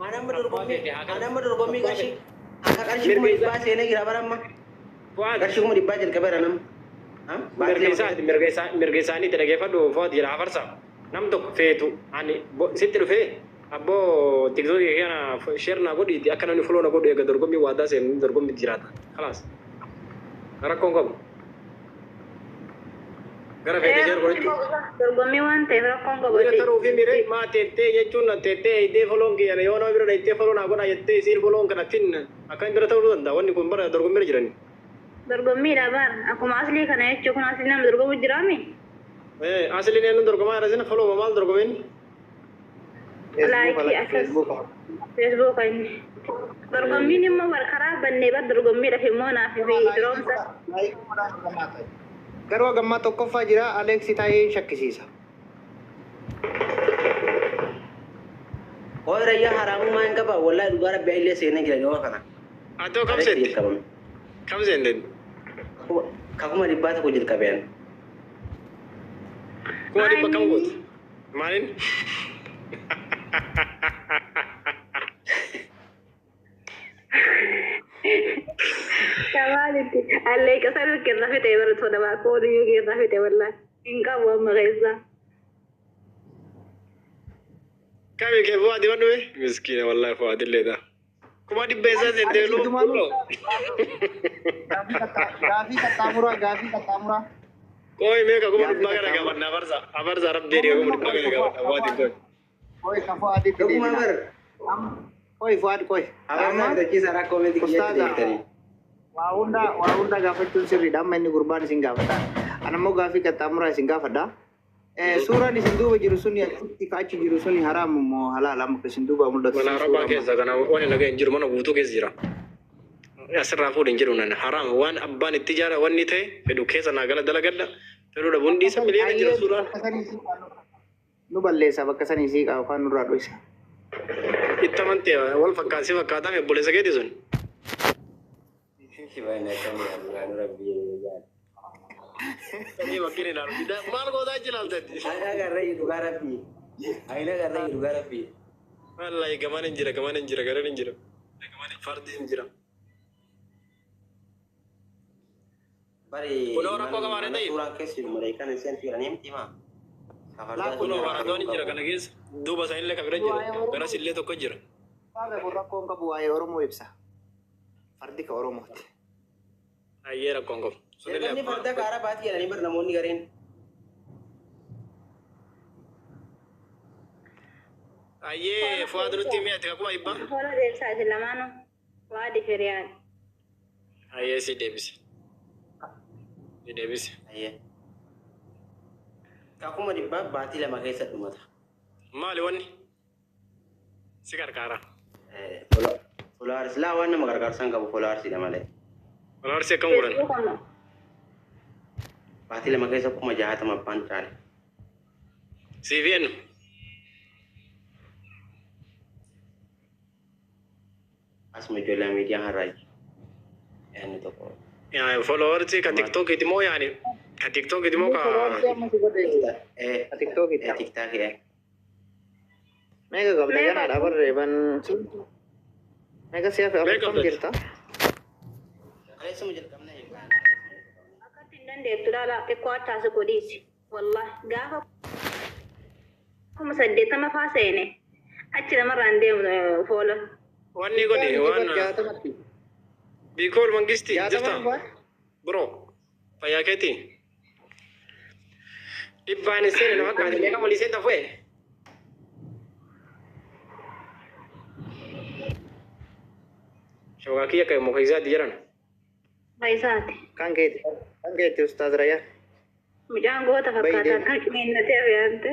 Ana dorgommii qarshii akka qarshii kuma dhibbaa seenee jira baramma. Qarshii kuma dhibbaa jalqabeera nama. Mirga isaanii dhaggeeffadhu footi jira afarsa. Nam tokko feetu ani sitti dhufee abboo tiktookii kana sheer naa godhiiti akka namni foloo na godhu eega dorgommii waadaa seenu dorgommii jiraata. Kalaas. Rakkoon qabu. Gara feetee sheer godhitti. Dorgommii waan ta'eef rakkoon qabu. Bira taruu fi miree maa teettee jechuun teettee iddee foloon kiyyan yoo nama bira iddee foloo naa godhaa jettee isiin foloon kanattiin akkan bira ta'uu danda'a wanni kun bara dorgommii jirani. Dorgommiidha bar akkuma aslii kana jechuun kun aslii nama dorgomu jiraami. Asliin eenyu dorgomaa irra sina foloo maal dorgomeen? Laayikii akkas feesbuuka inni. Dorgommiin immoo karaa bannee bar dorgommiidhaaf immoo naaf fi firoomsa. Garuu gammaa tokkoffaa jira Aleeksi taa'ee shakkisiisa. Ooyira yaa haraamummaa hin qaba wallahi dhugaa rabbi illee seenee jira yoo kana. Atoo kam seente? Kam seente? Kakuma dhibbaa tokko jalqabeen. Kuma dhibba kam gooti? Maaliin? Kamaalitti allee qasar kirra fite baratu da ba ko ni kirra fite wallahi in ka wa magaisa Kami ke fuadi wanu be miskina wallahi fuadi leda kuma di beza sente lo Gaafi katamura. Koi me ka kuma dibba gara ga banna abarza rab de kuma dibba gara ga fuadi ko Koi ka fuadi Kakuma bar. Koi fuad koi. Amma da kisa rakko me dikiyati. Waa'unda gaafachuun sirriidha. Amma inni gurbaan isin gaafata. Ana immoo gaafii qaxxaamuraa isin gaafadha. Suuraan isin duuba jiru suni achitti kaachi jiru suni haraam immoo halaala amma isin duuba mul'atu. mana rabaa keessa kana wani naga hin jiru mana guutuu keessa jira. Asirraa fuudhin jiru nan haraam waan abbaan itti jaara wanni ta'e fedhu keessa naa gala dalagadha. Fedhuudha bundi isa miliyoona jira suuraan. Nu balleessa bakka sanii siiqaa afaan nurraa dho'isa. Itti amantee wal fakkaatsi fakkaatame obboleessa keeti sun. Ini makin ini lalu tidak mal kau tak jelas tadi. Aina garrai dhugaa rabbi. Aina garrai dhugaa rabbi. Wallahi kemana injira gara injira. Kemana fardi injira. Bari. Kuno orang kau kemarin tadi. Kurang kes mereka nasi antiran emti mah. Kuno orang tuh injira karena guys dua bahasa ini lekang injira. Karena sih lihat aku injira. Sabe rakkoon qabu waa'ee Oromoo ibsa. Fardi ka Oromooti. Ayyee rakkoon qabu. Namni farda kaara baati jedhanii bar namoonni gareen. Ayyee fuad nuti mi'aati akkuma ibba. Hola deemsaa isin lamaanuu waa diferiyaan. Ayyee si deebise. Ayyee. Kakuma dhibbaa baatii lama keessa dhumata. Maali wanni? Si gargaara. Folaars laa waan nama gargaarsan qabu folaarsidha malee. Folaarsi akkam godhan? Baatii lama keessa kuma 60 abbaan caale. CVN. Asuma ijoollee miidiyaa harraaji. Yaani tokko. Yaa folaarsi ka TikTok itu mau yaani. Ka TikTok itu mau ka. TikTok. TikTok ya. Mega qabda ganaadha barreeban. Mega siyaaf akkam jirta? Kaleessuma jalqabna jechuudha. Akkatti hin dandeettu laala xiqqoo attaasi godhiisi. Wallahi gaafa kuma 80 faa seene achi namarraan deemu foola. Wanni godhe waan bikool mangisti jirta. Bro fayyaa keeti. Dhibbaan seene nama kaati meeqa malisee tafee. Shoga kia kayak mau kaisa di jalan. Faisaati. Kan keeti Ustaaz Rayyaa. Mucaan goota fakkaataa kan qineenyatee abeeyante.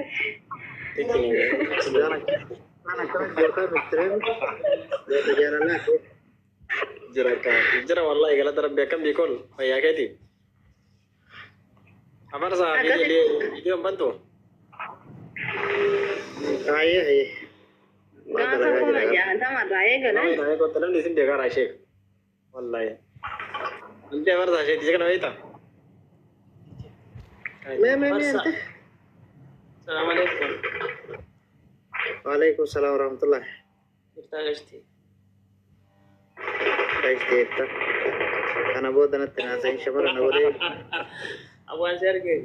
Kana jirta mistreen. Jaalalaa. Jira wallahi kalau terbiak kan bikol fayyaa keeti. Apa rasa video bantu? Ayee. Gaafa kuma jaatama raayee galan. Nah, kau telan di sini dia kan Rasyid. Wallahi. Nanti apa Rasyid di sana itu? Mente. Assalamualaikum. Waalaikumsalam warahmatullahi. Kaistetta. Kana booda natti naasa'in shamarran godhee. Awwaan si argee.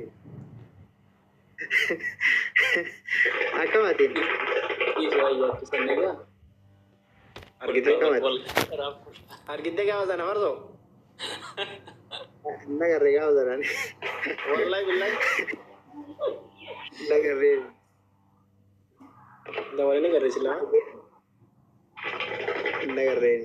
Akkamatiin. Isu ayyaa kisan nagaa. Argite gaafa sana farso. Nagarree gaafa sanaan. Wallahi billahi. Nagarree. Dawalee nagarree silaa. Nagarree.